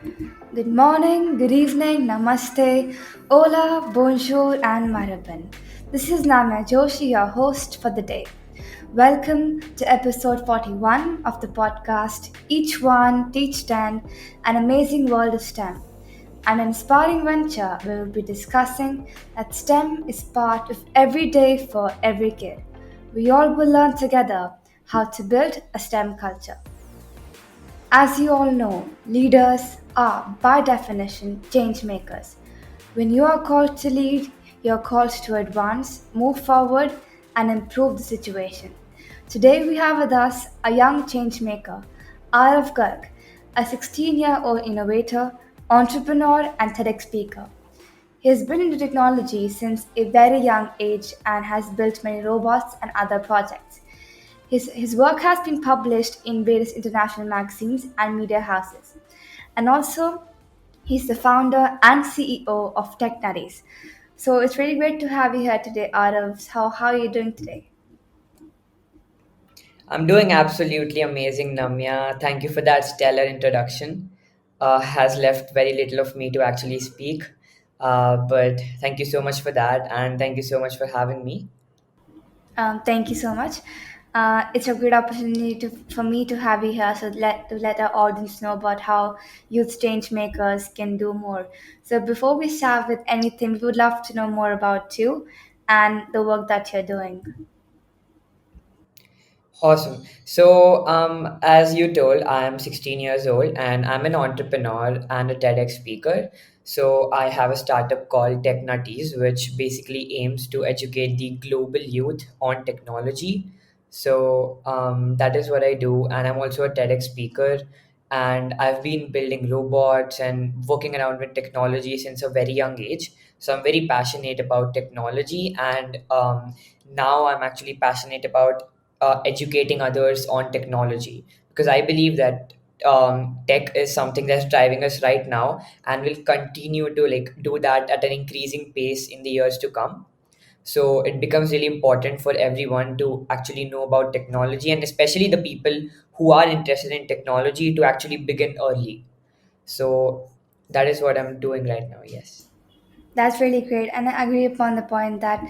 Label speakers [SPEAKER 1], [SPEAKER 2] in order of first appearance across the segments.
[SPEAKER 1] Good morning, good evening, namaste, hola, bonjour, and maraban. This is Namya, Joshi, your host for the day. Welcome to episode 41 of the podcast Each One, Teach 10, An Amazing World of STEM. An inspiring venture we will be discussing that STEM is part of every day for every kid. We all will learn together how to build a STEM culture. As you all know, leaders are, by definition, change makers. When you are called to lead, you are called to advance, move forward, and improve the situation. Today, we have with us a young change maker, Aarav Garg, a 16-year-old innovator, entrepreneur, and TEDx speaker. He has been into technology since a very young age and has built many robots and other projects. His work has been published in various international magazines and media houses. And also, he's the founder and CEO of Nuttiez. So it's really great to have you here today, Arav. How are you doing today?
[SPEAKER 2] I'm doing absolutely amazing, Namya. Thank you for that stellar introduction. Has left very little of me to actually speak. But thank you so much for that, and thank you so much for having me.
[SPEAKER 1] Thank you so much. It's a great opportunity for me to have you here, so let our audience know about how youth change makers can do more. So before we start with anything, we would love to know more about you and the work that you're doing.
[SPEAKER 2] Awesome. So, as you told, I am 16 years old and I'm an entrepreneur and a TEDx speaker. So, I have a startup called Nuttiez, which basically aims to educate the global youth on technology. So, that is what I do. And I'm also a TEDx speaker. And I've been building robots and working around with technology since a very young age. So, I'm very passionate about technology. And now I'm actually passionate about educating others on technology because I believe that tech is something that's driving us right now and will continue to like do that at an increasing pace in the years to come. So it becomes really important for everyone to actually know about technology, and especially the people who are interested in technology to actually begin early. So that is what I'm doing right now. Yes.
[SPEAKER 1] That's really great. And I agree upon the point that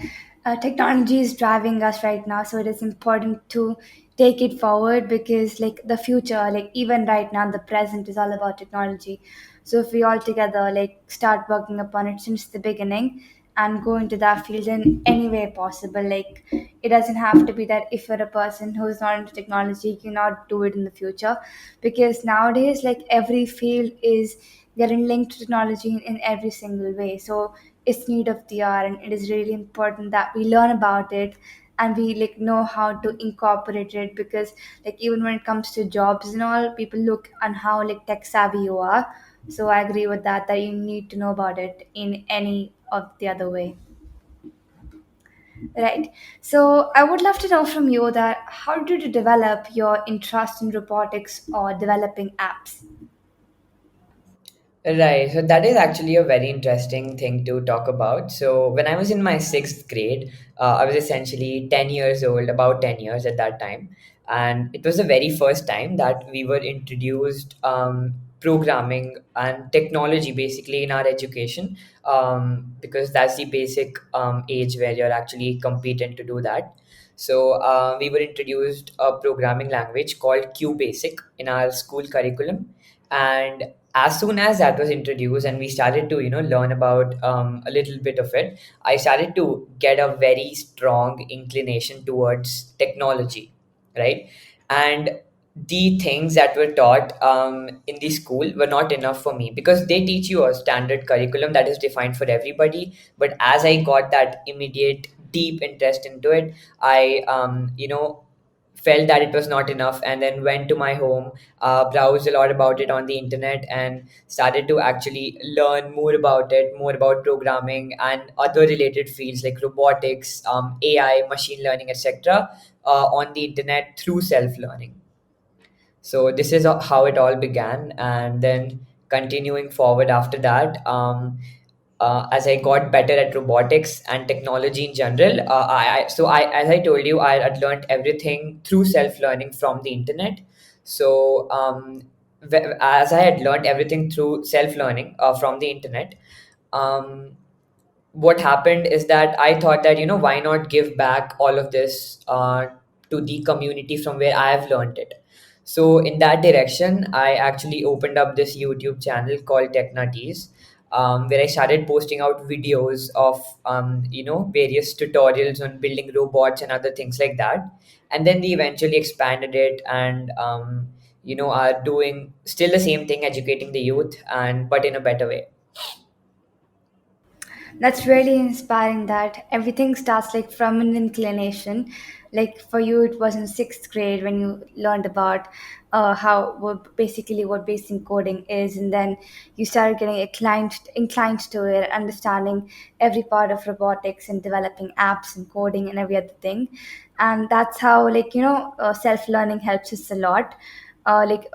[SPEAKER 1] technology is driving us right now. So it is important to take it forward because, like, the future, like, even right now, the present is all about technology. So if we all together, like, start working upon it since the beginning and go into that field in any way possible, like, it doesn't have to be that if you're a person who's not into technology, you cannot do it in the future. Because nowadays, like, every field is getting linked to technology in every single way. So it's need of the hour, and it is really important that we learn about it and we like know how to incorporate it because like even when it comes to jobs and all, people look on how like tech savvy you are. So I agree with that you need to know about it in any of the other way. Right. So I would love to know from you that how did you develop your interest in robotics or developing apps?
[SPEAKER 2] Right. So that is actually a very interesting thing to talk about. So when I was in my sixth grade, I was essentially 10 years old, about 10 years at that time. And it was the very first time that we were introduced programming and technology basically in our education, because that's the basic age where you're actually competent to do that. So we were introduced a programming language called Q Basic in our school curriculum. And as soon as that was introduced and we started to learn about a little bit of it, I started to get a very strong inclination towards technology, right? And the things that were taught in the school were not enough for me because they teach you a standard curriculum that is defined for everybody. But as I got that immediate deep interest into it, I felt that it was not enough, and then went to my home, browsed a lot about it on the internet, and started to actually learn more about it, more about programming and other related fields like robotics, AI, machine learning, etc., on the internet through self-learning. So this is how it all began, and then continuing forward after that, as I got better at robotics and technology in general, as I told you, I had learned everything through self-learning from the internet. So as I had learned everything through self-learning from the internet, um, what happened is that I thought that, why not give back all of this to the community from where I have learned it. So in that direction, I actually opened up this YouTube channel called Technuttiez, where I started posting out videos of, various tutorials on building robots and other things like that. And then we eventually expanded it and, are doing still the same thing, educating the youth, and but in a better way.
[SPEAKER 1] That's really inspiring that everything starts like from an inclination. Like for you, it was in sixth grade when you learned about basically what basic coding is, and then you started getting inclined to it, understanding every part of robotics and developing apps and coding and every other thing. And that's how self learning helps us a lot. Like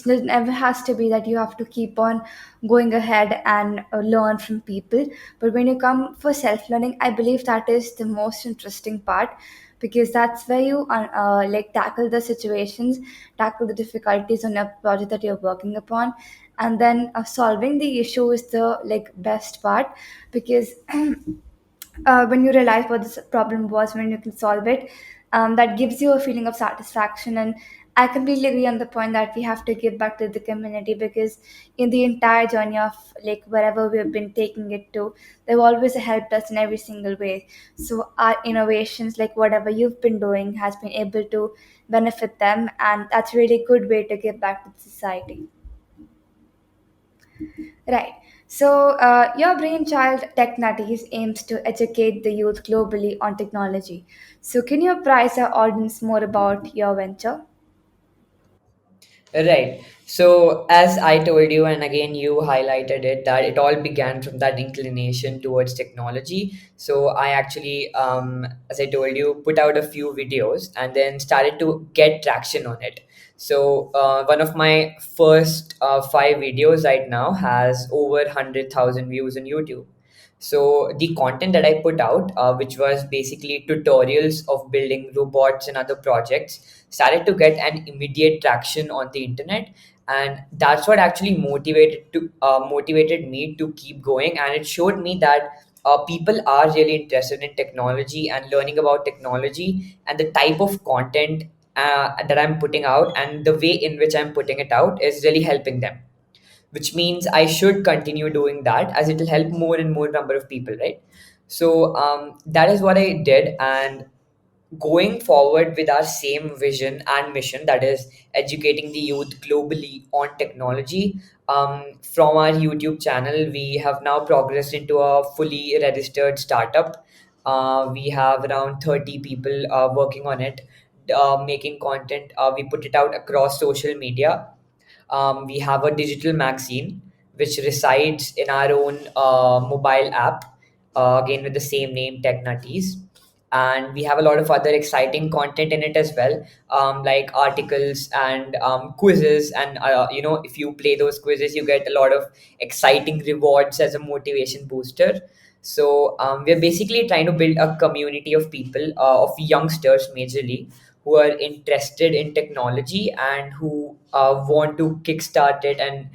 [SPEAKER 1] never has to be that you have to keep on going ahead and learn from people, but when you come for self learning, I believe that is the most interesting part, because that's where you tackle the situations, tackle the difficulties on a project that you're working upon, and then solving the issue is the best part, because when you realize what this problem was, when you can solve it, that gives you a feeling of satisfaction. And I completely agree on the point that we have to give back to the community, because in the entire journey of like wherever we've been taking it to, they've always helped us in every single way. So our innovations, like whatever you've been doing, has been able to benefit them, and that's a really good way to give back to the society. Right. So, your brainchild TechNutties aims to educate the youth globally on technology. So, can you apprise our audience more about your venture?
[SPEAKER 2] Right. So, as I told you, and again, you highlighted it, that it all began from that inclination towards technology. So, I actually, as I told you, put out a few videos and then started to get traction on it. So, one of my first five videos right now has over 100,000 views on YouTube. So the content that I put out, which was basically tutorials of building robots and other projects, started to get an immediate traction on the internet, and that's what actually motivated me to keep going. And it showed me that people are really interested in technology and learning about technology, and the type of content that I'm putting out and the way in which I'm putting it out is really helping them, which means I should continue doing that as it will help more and more number of people, right? So that is what I did, and going forward with our same vision and mission, that is educating the youth globally on technology. From our YouTube channel, we have now progressed into a fully registered startup. We have around 30 people working on it, making content. We put it out across social media. We have a digital magazine which resides in our own mobile app, again with the same name, TechNutties. And we have a lot of other exciting content in it as well, like articles and quizzes. And if you play those quizzes, you get a lot of exciting rewards as a motivation booster. So we're basically trying to build a community of people, of youngsters majorly, who are interested in technology and who want to kickstart it and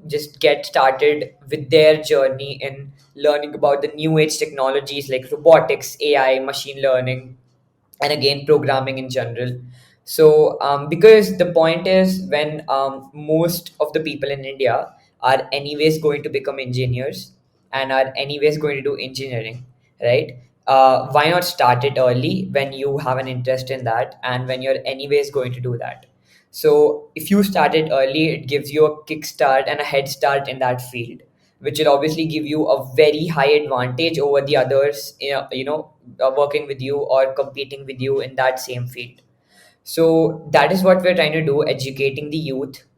[SPEAKER 2] just get started with their journey in learning about the new age technologies like robotics, AI, machine learning, and again programming in general. So because the point is, when most of the people in India are anyways going to become engineers and are anyways going to do engineering, right? Why not start it early when you have an interest in that and when you're anyways going to do that? So if you start it early, it gives you a kickstart and a head start in that field, which will obviously give you a very high advantage over the others, working with you or competing with you in that same field. So that is what we're trying to do, educating the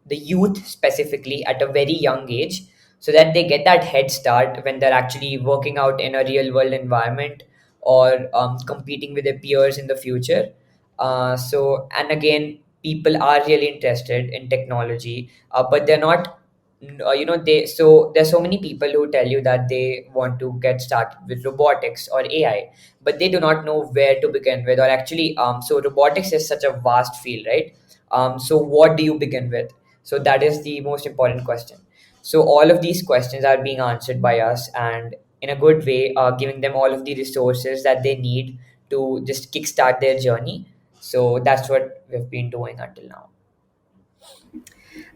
[SPEAKER 2] youth specifically at a very young age, so that they get that head start when they're actually working out in a real world environment or competing with their peers in the future. And again, people are really interested in technology, but they're not. There's so many people who tell you that they want to get started with robotics or AI, but they do not know where to begin with. Or actually, so robotics is such a vast field, right? So what do you begin with? So that is the most important question. So all of these questions are being answered by us, and in a good way, giving them all of the resources that they need to just kickstart their journey. So that's what we've been doing until now.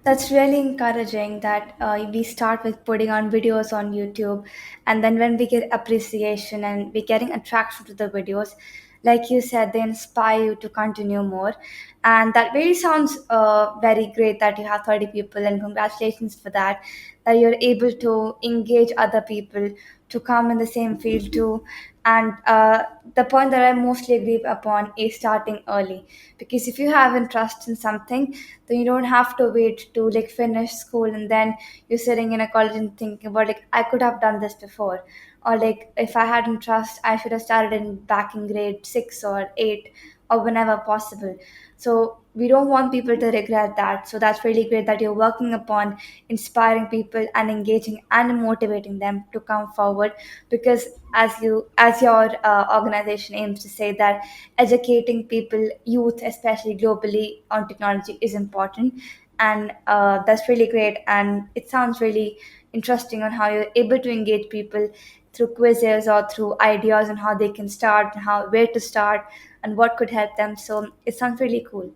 [SPEAKER 1] That's really encouraging that we start with putting on videos on YouTube, and then when we get appreciation and we're getting attraction to the videos, like you said, they inspire you to continue more. And that really sounds very great that you have 30 people, and congratulations for that, that you're able to engage other people to come in the same field too. And the point that I mostly agree upon is starting early, because if you have interest in something, then you don't have to wait to like finish school and then you're sitting in a college and thinking about like I could have done this before, or like if I had interest I should have started in back in grade 6 or 8 or whenever possible. So we don't want people to regret that. So that's really great that you're working upon inspiring people and engaging and motivating them to come forward, because as your organization aims to say that educating people, youth especially globally, on technology is important. And that's really great, and it sounds really interesting on how you're able to engage people through quizzes or through ideas on how they can start and how where to start and what could help them. So it sounds really cool.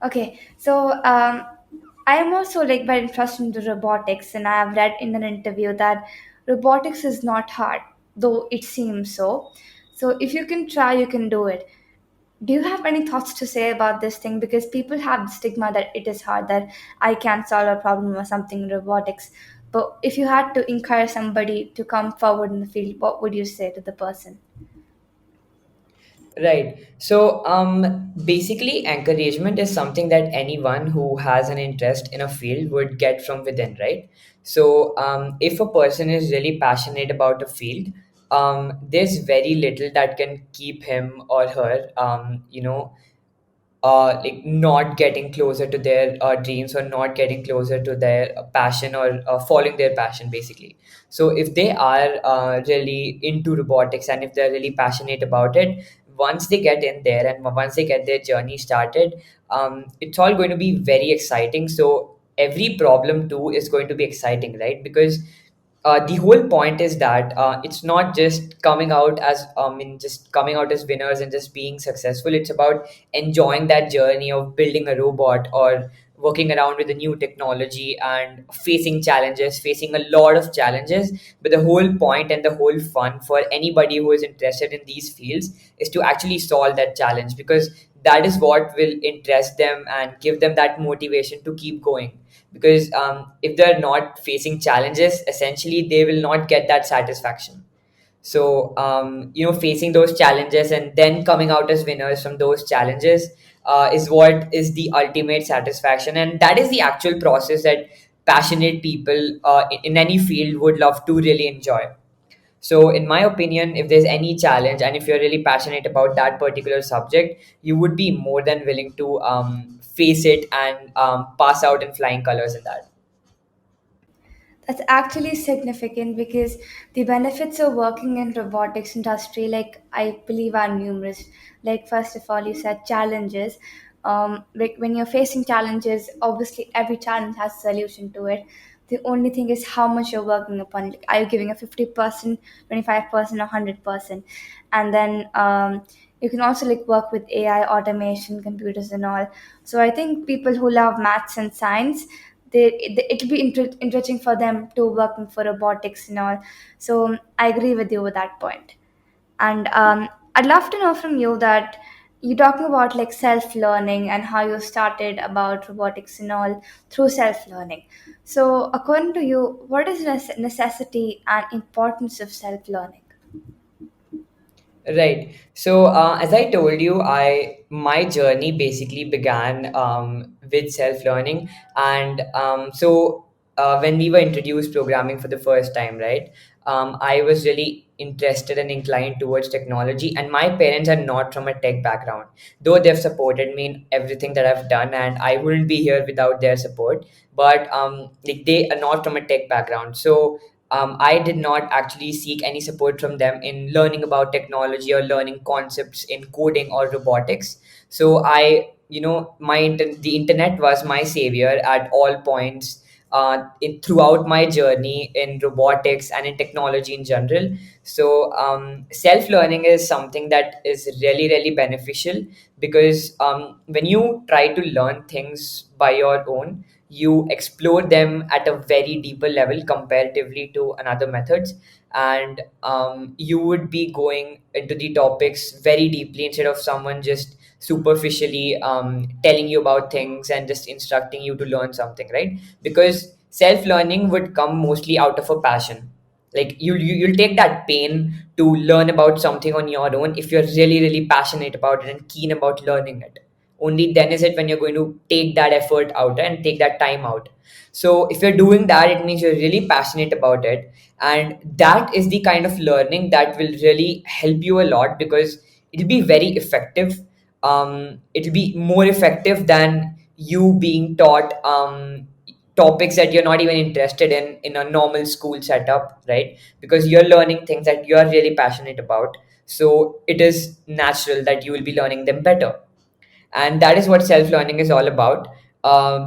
[SPEAKER 1] Okay, so I am also like very interested into robotics, and I have read in an interview that robotics is not hard, though it seems so. So if you can try, you can do it. Do you have any thoughts to say about this thing? Because people have the stigma that it is hard, that I can't solve a problem or something in robotics. But if you had to encourage somebody to come forward in the field, what would you say to the person?
[SPEAKER 2] Right. So, basically, encouragement is something that anyone who has an interest in a field would get from within, right? So, if a person is really passionate about a field, there's very little that can keep him or her, like not getting closer to their dreams, or not getting closer to their passion, or following their passion basically. So if they are really into robotics, and if they're really passionate about it, once they get in there and once they get their journey started, it's all going to be very exciting. So every problem too is going to be exciting, right? Because the whole point is that it's not just coming out as just coming out as winners and just being successful. It's about enjoying that journey of building a robot, or working around with a new technology and facing challenges, facing a lot of challenges. But the whole point and the whole fun for anybody who is interested in these fields is to actually solve that challenge, because that is what will interest them and give them that motivation to keep going. Because if they're not facing challenges, essentially they will not get that satisfaction. So facing those challenges and then coming out as winners from those challenges is what is the ultimate satisfaction, and that is the actual process that passionate people in any field would love to really enjoy. So, in my opinion, if there's any challenge and if you're really passionate about that particular subject, you would be more than willing to face it and pass out in flying colors in that.
[SPEAKER 1] That's actually significant, because the benefits of working in robotics industry, like I believe, are numerous. Like first of all, you said challenges. Like when you're facing challenges, obviously every challenge has a solution to it. The only thing is how much you're working upon. Like, are you giving a 50%, 25%, or 100%? And then you can also like work with AI, automation, computers, and all. So I think people who love maths and science, it'll be interesting for them to working for robotics and all. So I agree with you with that point. And I'd love to know from you that you're talking about like self-learning and how you started about robotics and all through self-learning. So according to you, what is necessity and importance of self-learning?
[SPEAKER 2] Right. So, as I told you, I my journey basically began with self learning, and when we were introduced programming for the first time, right? I was really interested and inclined towards technology, and my parents are not from a tech background, though they've supported me in everything that I've done, and I wouldn't be here without their support. But like they are not from a tech background, so I did not actually seek any support from them in learning about technology or learning concepts in coding or robotics. So I the internet was my savior at all points throughout my journey in robotics and in technology in general. So self-learning is something that is really, really beneficial, because when you try to learn things by your own, you explore them at a very deeper level comparatively to another methods. And you would be going into the topics very deeply, instead of someone just superficially telling you about things and just instructing you to learn something, right? Because self-learning would come mostly out of a passion. Like you'll take that pain to learn about something on your own if you're really, really passionate about it and keen about learning it. Only then is it when you're going to take that effort out and take that time out. So if you're doing that, it means you're really passionate about it, and that is the kind of learning that will really help you a lot, because it'll be very effective. It'll be more effective than you being taught topics that you're not even interested in a normal school setup, right? Because you're learning things that you're really passionate about, so it is natural that you will be learning them better. And that is what self-learning is all about.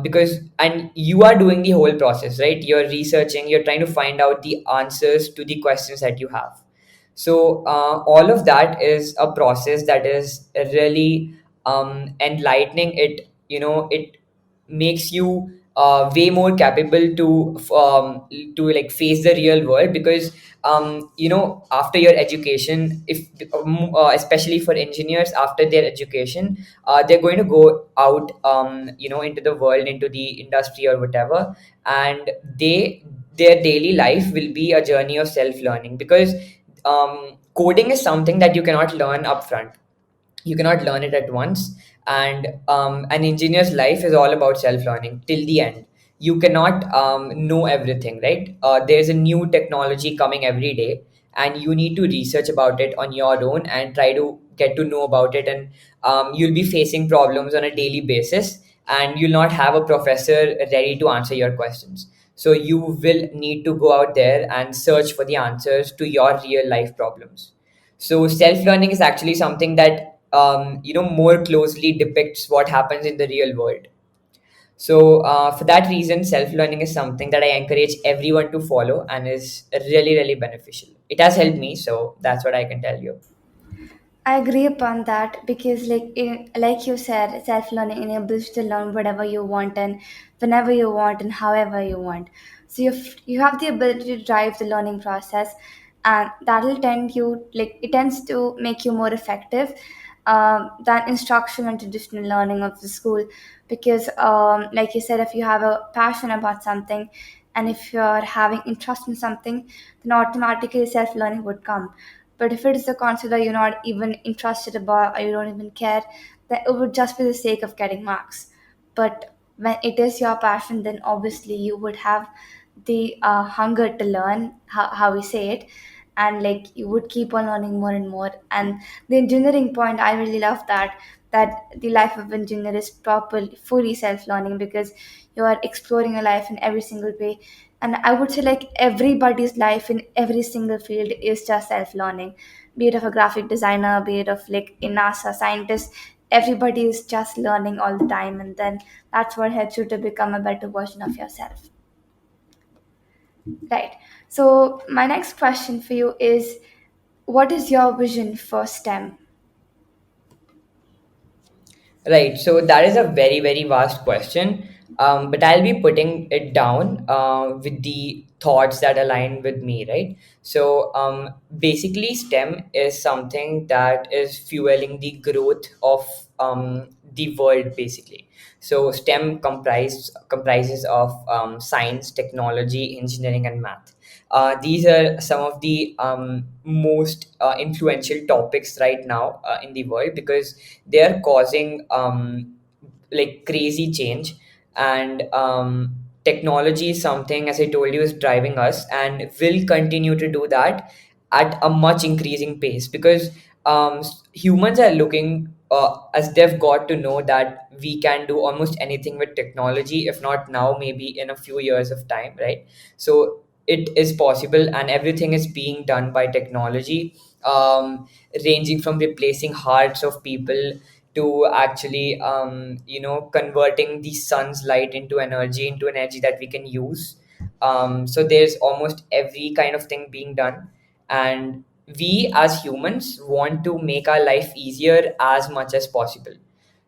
[SPEAKER 2] Because and you are doing the whole process, right? You're researching, you're trying to find out the answers to the questions that you have. So all of that is a process that is really enlightening. It makes you way more capable to like face the real world, because after your education, if especially for engineers, after their education, they're going to go out into the world, into the industry or whatever, and their daily life will be a journey of self learning, because coding is something that you cannot learn upfront. You cannot learn it at once. And an engineer's life is all about self-learning till the end. You cannot know everything, right? There's a new technology coming every day, and you need to research about it on your own and try to get to know about it. And you'll be facing problems on a daily basis, and you'll not have a professor ready to answer your questions. So you will need to go out there and search for the answers to your real life problems. So self-learning is actually something that more closely depicts what happens in the real world. So for that reason, self-learning is something that I encourage everyone to follow and is really, really beneficial. It has helped me, so that's what I can tell you.
[SPEAKER 1] I agree upon that because, like you said, self learning enables you to learn whatever you want and whenever you want and however you want. So you have the ability to drive the learning process, and that'll tend you like it tends to make you more effective than instruction and traditional learning of the school. Because, like you said, if you have a passion about something, and if you're having interest in something, then automatically self learning would come. But if it is a concept that you're not even interested about or you don't even care, then it would just be the sake of getting marks. But when it is your passion, then obviously you would have the hunger to learn how we say it, and like you would keep on learning more and more. And the engineering point, I really love that the life of engineer is properly fully self-learning, because you are exploring your life in every single way. And I would say like everybody's life in every single field is just self-learning, be it of a graphic designer, be it of like a NASA scientist. Everybody is just learning all the time, and then that's what helps you to become a better version of yourself. Right. So my next question for you is, what is your vision for STEM?
[SPEAKER 2] Right. So that is a very, very vast question. But I'll be putting it down with the thoughts that align with me, right? So basically, STEM is something that is fueling the growth of the world, basically. So STEM comprises of science, technology, engineering, and math. These are some of the most influential topics right now in the world, because they are causing like crazy change. And technology is something, as I told you, is driving us and will continue to do that at a much increasing pace, because humans are looking as they've got to know that we can do almost anything with technology, if not now, maybe in a few years of time, right? So it is possible, and everything is being done by technology, ranging from replacing hearts of people to actually converting the sun's light into energy that we can use. So there's almost every kind of thing being done, and we as humans want to make our life easier as much as possible.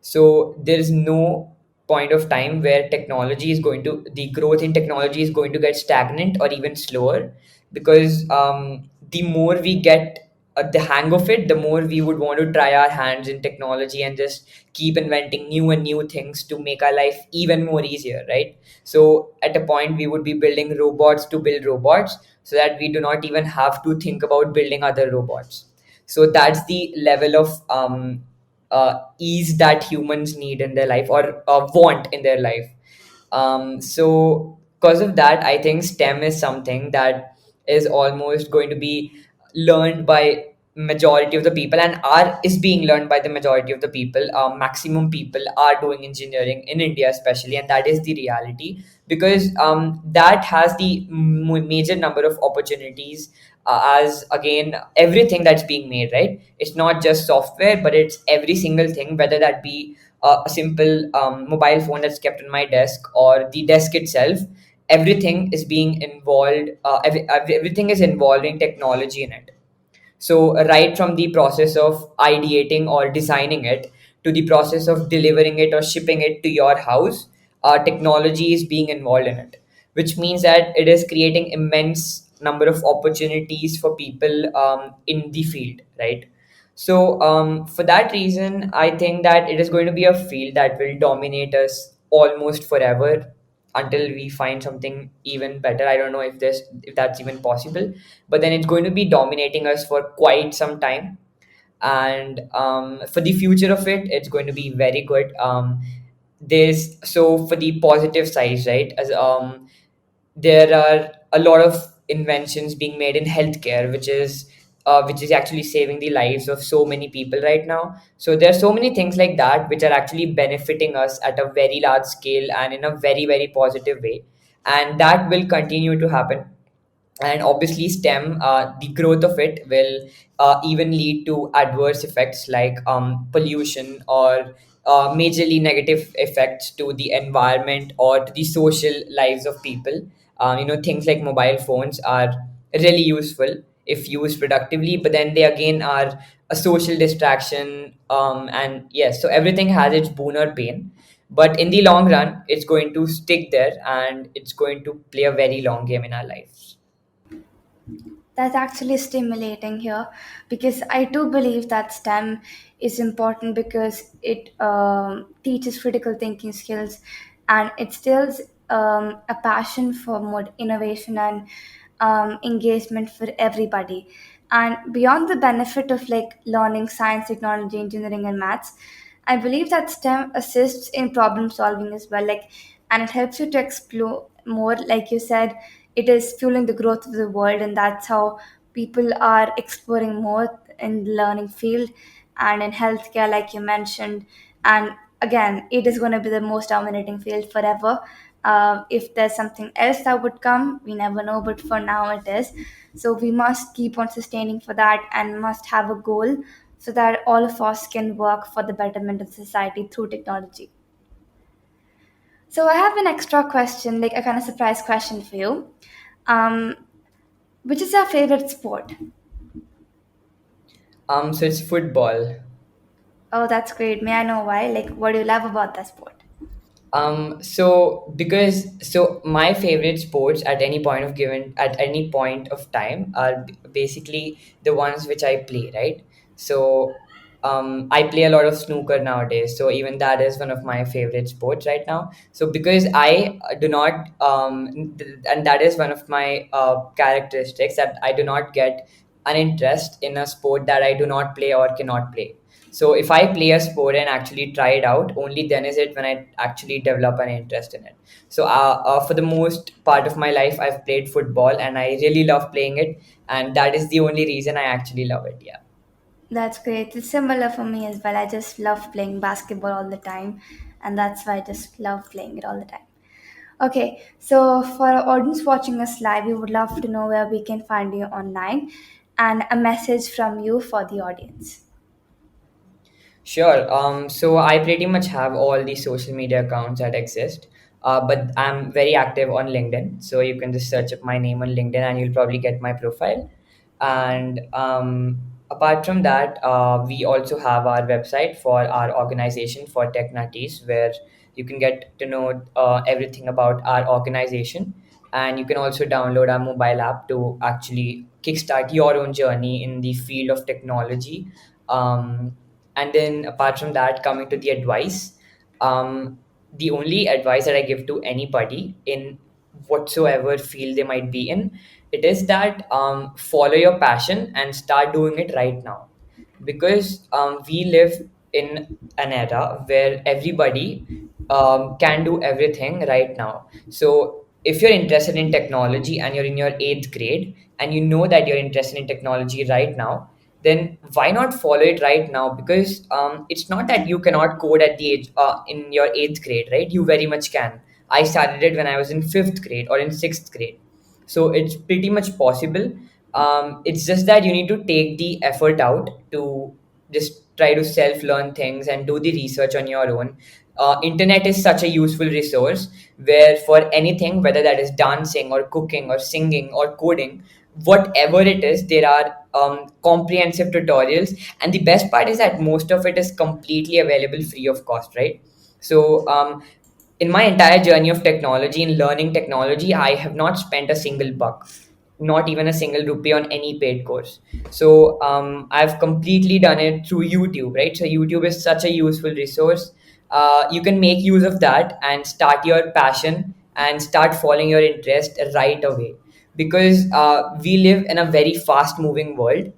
[SPEAKER 2] So there is no point of time where the growth in technology is going to get stagnant or even slower, because the more we get the hang of it, the more we would want to try our hands in technology and just keep inventing new and new things to make our life even more easier, right? So at a point, we would be building robots to build robots so that we do not even have to think about building other robots. So that's the level of ease that humans need in their life, or want in their life. So because of that, I think STEM is something that is almost going to be learned by majority of the people, and are is being learned by the majority of the people. Maximum people are doing engineering in India especially, and that is the reality, because that has the major number of opportunities, as again everything that's being made, right? It's not just software, but it's every single thing, whether that be a simple mobile phone that's kept on my desk, or the desk itself. Everything is being involved, everything is involving technology in it. So, right from the process of ideating or designing it to the process of delivering it or shipping it to your house, technology is being involved in it, which means that it is creating immense number of opportunities for people in the field, right? So, for that reason, I think that it is going to be a field that will dominate us almost forever until we find something even better. I don't know if that's even possible, but then it's going to be dominating us for quite some time. And for the future of it, it's going to be very good. There's so for the positive side, right? As there are a lot of inventions being made in healthcare, which is actually saving the lives of so many people right now. So there are so many things like that which are actually benefiting us at a very large scale and in a very, very positive way, and that will continue to happen. And obviously STEM, the growth of it will even lead to adverse effects like pollution, or majorly negative effects to the environment or to the social lives of people. Things like mobile phones are really useful if used productively, but then they again are a social distraction. And yes, so everything has its boon or pain, but in the long run it's going to stick there, and it's going to play a very long game in our lives.
[SPEAKER 1] That's actually stimulating here, because I do believe that STEM is important because it teaches critical thinking skills, and it instills a passion for more innovation and engagement for everybody. And beyond the benefit of like learning science, technology, engineering, and maths, I believe that STEM assists in problem solving as well. Like, and it helps you to explore more. Like you said, it is fueling the growth of the world, and that's how people are exploring more in the learning field and in healthcare, like you mentioned. And again, it is going to be the most dominating field forever. If there's something else that would come, we never know, but for now it is. So we must keep on sustaining for that and must have a goal so that all of us can work for the betterment of society through technology. So I have an extra question, like a kind of surprise question for you. Um, which is your favorite sport?
[SPEAKER 2] So it's football.
[SPEAKER 1] Oh, that's great. May I know why? Like, what do you love about that sport?
[SPEAKER 2] So my favorite sports at any point of time are basically the ones which I play, right? So I play a lot of snooker nowadays. So even that is one of my favorite sports right now. So because I do not, and that is one of my characteristics, that I do not get an interest in a sport that I do not play or cannot play. So if I play a sport and actually try it out, only then is it when I actually develop an interest in it. So for the most part of my life, I've played football and I really love playing it, and that is the only reason I actually love it. Yeah.
[SPEAKER 1] That's great. It's similar for me as well. I just love playing basketball all the time, and that's why I just love playing it all the time. Okay, so for our audience watching us live, we would love to know where we can find you online and a message from you for the audience.
[SPEAKER 2] Sure. So I pretty much have all the social media accounts that exist, but I'm very active on LinkedIn. So you can just search up my name on LinkedIn, and you'll probably get my profile. And apart from that, we also have our website for our organization for TechNuttiez, where you can get to know everything about our organization, and you can also download our mobile app to actually kickstart your own journey in the field of technology. And then apart from that, coming to the advice, the only advice that I give to anybody in whatsoever field they might be in, it is that follow your passion and start doing it right now, because we live in an era where everybody can do everything right now. So if you're interested in technology and you're in your eighth grade and you know that you're interested in technology right now, then why not follow it right now? Because it's not that you cannot code at the age in your eighth grade, right? You very much can. I started it when I was in fifth grade or in sixth grade, so it's pretty much possible. It's just that you need to take the effort out to just try to self learn things and do the research on your own. Internet is such a useful resource where for anything, whether that is dancing or cooking or singing or coding, whatever it is, there are comprehensive tutorials, and the best part is that most of it is completely available free of cost, right? So in my entire journey of technology and learning technology, I have not spent a single buck, not even a single rupee on any paid course. So I've completely done it through YouTube, right? So YouTube is such a useful resource. You can make use of that and start your passion and start following your interest right away, because we live in a very fast moving world,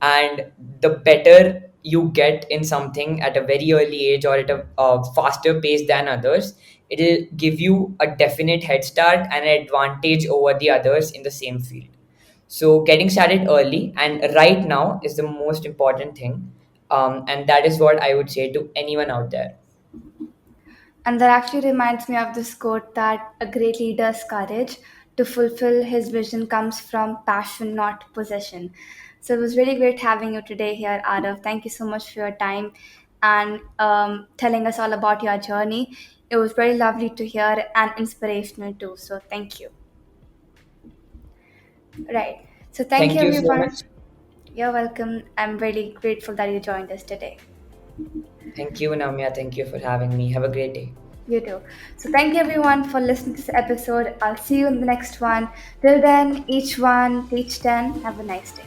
[SPEAKER 2] and the better you get in something at a very early age or at a faster pace than others, it'll give you a definite head start and an advantage over the others in the same field. So getting started early and right now is the most important thing, and that is what I would say to anyone out there.
[SPEAKER 1] And that actually reminds me of this quote that a great leader's courage to fulfill his vision comes from passion, not possession. So it was really great having you today here, Aarav. Thank you so much for your time and telling us all about your journey. It was very lovely to hear and inspirational too. So thank you. Right. So thank you,
[SPEAKER 2] Thank you so
[SPEAKER 1] everyone.
[SPEAKER 2] much.
[SPEAKER 1] You're welcome. I'm really grateful that you joined us today.
[SPEAKER 2] Thank you, Namya. Thank you for having me. Have a great day.
[SPEAKER 1] You too. So thank you everyone for listening to this episode. I'll see you in the next one. Till then, each one, teach 10. Have a nice day.